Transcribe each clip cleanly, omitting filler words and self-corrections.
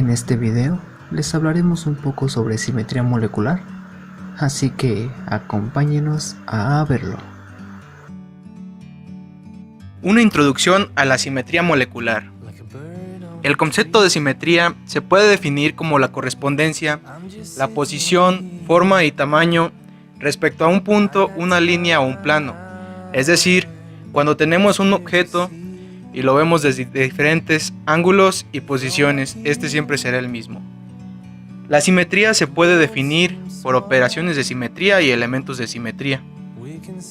En este video les hablaremos un poco sobre simetría molecular, así que acompáñenos a verlo. Una introducción a la simetría molecular. El concepto de simetría se puede definir como la correspondencia, la posición, forma y tamaño respecto a un punto, una línea o un plano. Es decir, cuando tenemos un objeto y lo vemos desde diferentes ángulos y posiciones, este siempre será el mismo. La simetría se puede definir por operaciones de simetría y elementos de simetría.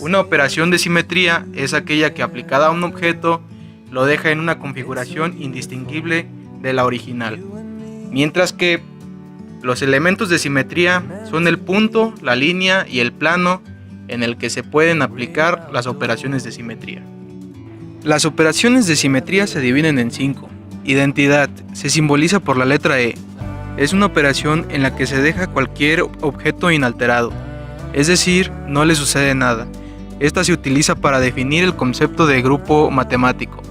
Una operación de simetría es aquella que aplicada a un objeto lo deja en una configuración indistinguible de la original, mientras que los elementos de simetría son el punto, la línea y el plano en el que se pueden aplicar las operaciones de simetría. Las operaciones de simetría se dividen en 5. Identidad se simboliza por la letra E. Es una operación en la que se deja cualquier objeto inalterado, es decir, no le sucede nada. Esta se utiliza para definir el concepto de grupo matemático.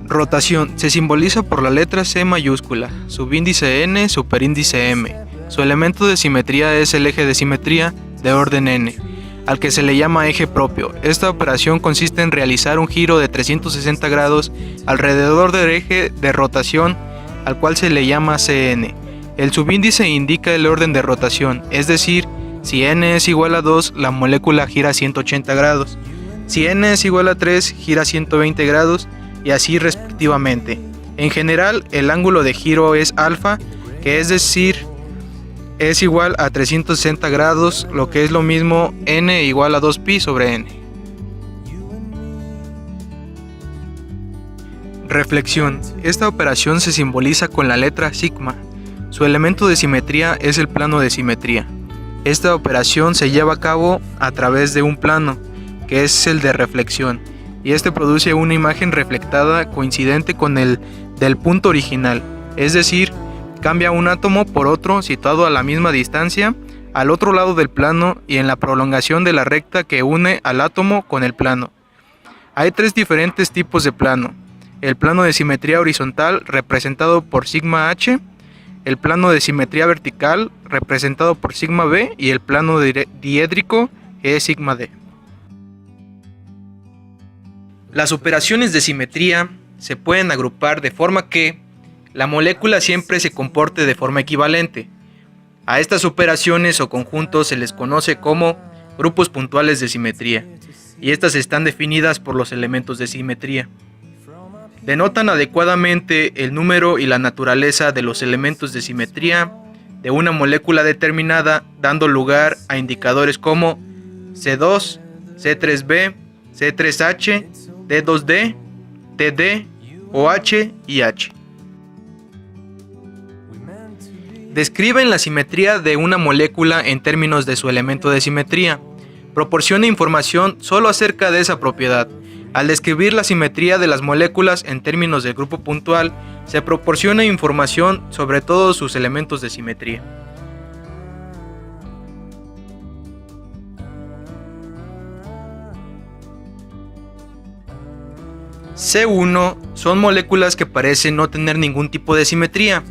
Rotación se simboliza por la letra C mayúscula, subíndice N, superíndice M. Su elemento de simetría es el eje de simetría de orden N, al que se le llama eje propio. Esta operación consiste en realizar un giro de 360 grados alrededor del eje de rotación, al cual se le llama Cn. El subíndice indica el orden de rotación, es decir, si n es igual a 2, la molécula gira 180 grados. Si n es igual a 3, gira 120 grados y así respectivamente. En general, el ángulo de giro es alfa, que es decir, es igual a 360 grados, lo que es lo mismo n igual a 2pi sobre n. Reflexión. Esta operación se simboliza con la letra sigma. Su elemento de simetría es el plano de simetría. Esta operación se lleva a cabo a través de un plano, que es el de reflexión, y este produce una imagen reflectada coincidente con el del punto original, es decir, cambia un átomo por otro situado a la misma distancia, al otro lado del plano y en la prolongación de la recta que une al átomo con el plano. Hay 3 diferentes tipos de plano: el plano de simetría horizontal representado por sigma h, el plano de simetría vertical representado por sigma b y el plano diédrico que es sigma d. Las operaciones de simetría se pueden agrupar de forma que la molécula siempre se comporte de forma equivalente. A estas operaciones o conjuntos se les conoce como grupos puntuales de simetría, y estas están definidas por los elementos de simetría. Denotan adecuadamente el número y la naturaleza de los elementos de simetría de una molécula determinada, dando lugar a indicadores como C2, C3b, C3h, D2d, TD, OH y H. Describen la simetría de una molécula en términos de su elemento de simetría. Proporciona información solo acerca de esa propiedad. Al describir la simetría de las moléculas en términos de grupo puntual, se proporciona información sobre todos sus elementos de simetría. C1 son moléculas que parecen no tener ningún tipo de simetría.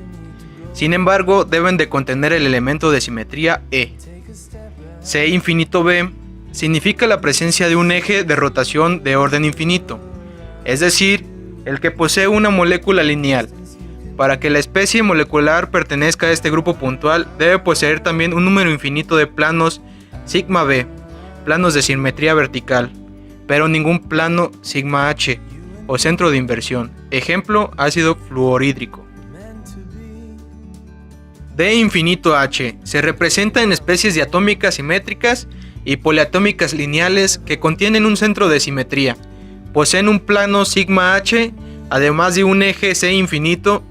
Sin embargo, deben de contener el elemento de simetría E. C infinito B significa la presencia de un eje de rotación de orden infinito, es decir, el que posee una molécula lineal. Para que la especie molecular pertenezca a este grupo puntual, debe poseer también un número infinito de planos sigma B, planos de simetría vertical, pero ningún plano sigma H o centro de inversión, ejemplo ácido fluorhídrico. D infinito H se representa en especies diatómicas simétricas y poliatómicas lineales que contienen un centro de simetría. Poseen un plano sigma H, además de un eje C infinito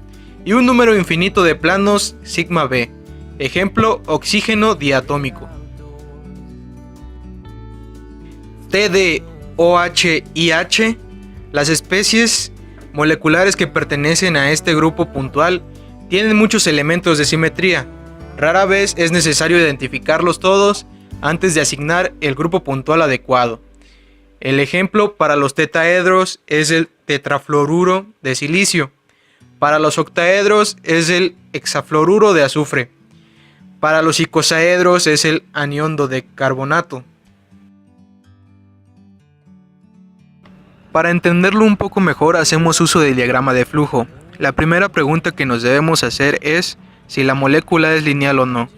y un número infinito de planos sigma B, ejemplo oxígeno diatómico. TD, OH y H, las especies moleculares que pertenecen a este grupo puntual tienen muchos elementos de simetría. Rara vez es necesario identificarlos todos antes de asignar el grupo puntual adecuado. El ejemplo para los tetaedros es el tetrafluoruro de silicio. Para los octaedros es el hexafluoruro de azufre. Para los icosaedros es el anión de carbonato. Para entenderlo un poco mejor, hacemos uso del diagrama de flujo. La primera pregunta que nos debemos hacer es si la molécula es lineal o no.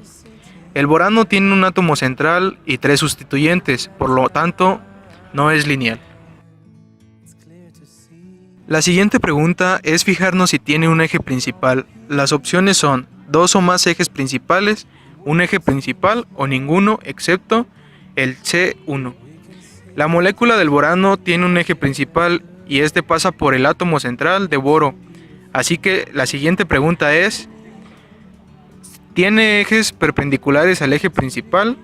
El borano tiene un átomo central y 3 sustituyentes, por lo tanto, no es lineal. La siguiente pregunta es fijarnos si tiene un eje principal. Las opciones son 2 o más ejes principales, un eje principal o ninguno excepto el C1. La molécula del borano tiene un eje principal y este pasa por el átomo central de boro. Así que la siguiente pregunta es: ¿tiene ejes perpendiculares al eje principal?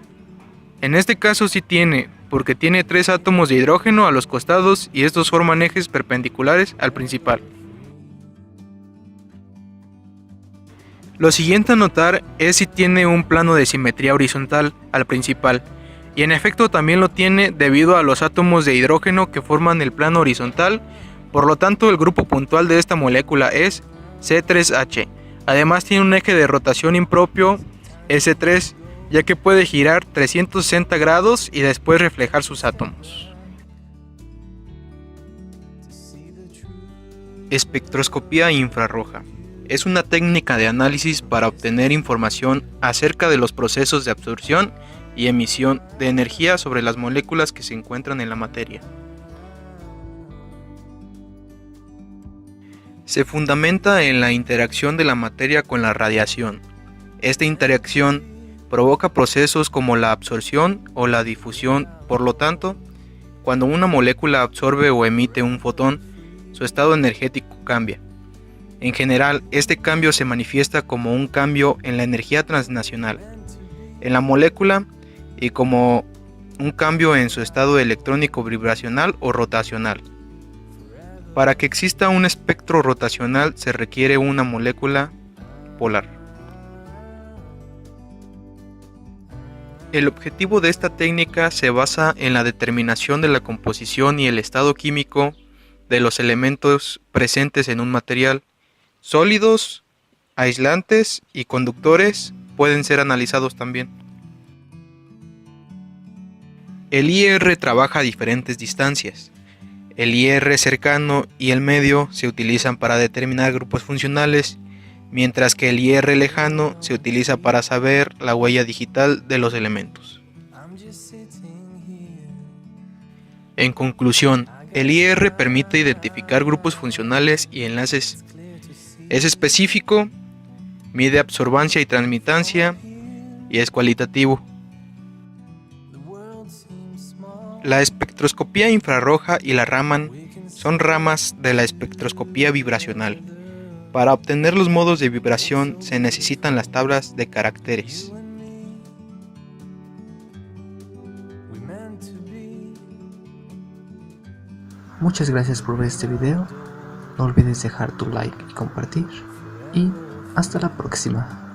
En este caso sí tiene, porque tiene 3 átomos de hidrógeno a los costados y estos forman ejes perpendiculares al principal. Lo siguiente a notar es si tiene un plano de simetría horizontal al principal, y en efecto también lo tiene debido a los átomos de hidrógeno que forman el plano horizontal, por lo tanto el grupo puntual de esta molécula es C3H. Además tiene un eje de rotación impropio S3, ya que puede girar 360 grados y después reflejar sus átomos. Espectroscopía infrarroja. Es una técnica de análisis para obtener información acerca de los procesos de absorción y emisión de energía sobre las moléculas que se encuentran en la materia. Se fundamenta en la interacción de la materia con la radiación. Esta interacción provoca procesos como la absorción o la difusión. Por lo tanto, cuando una molécula absorbe o emite un fotón, su estado energético cambia. En general, este cambio se manifiesta como un cambio en la energía transnacional en la molécula y como un cambio en su estado electrónico vibracional o rotacional. Para que exista un espectro rotacional se requiere una molécula polar. El objetivo de esta técnica se basa en la determinación de la composición y el estado químico de los elementos presentes en un material. Sólidos, aislantes y conductores pueden ser analizados también. El IR trabaja a diferentes distancias. El IR cercano y el medio se utilizan para determinar grupos funcionales, mientras que el IR lejano se utiliza para saber la huella digital de los elementos. En conclusión, el IR permite identificar grupos funcionales y enlaces. Es específico, mide absorbancia y transmitancia y es cualitativo. La espectroscopía infrarroja y la Raman son ramas de la espectroscopía vibracional. Para obtener los modos de vibración se necesitan las tablas de caracteres. Muchas gracias por ver este video. No olvides dejar tu like y compartir. Y hasta la próxima.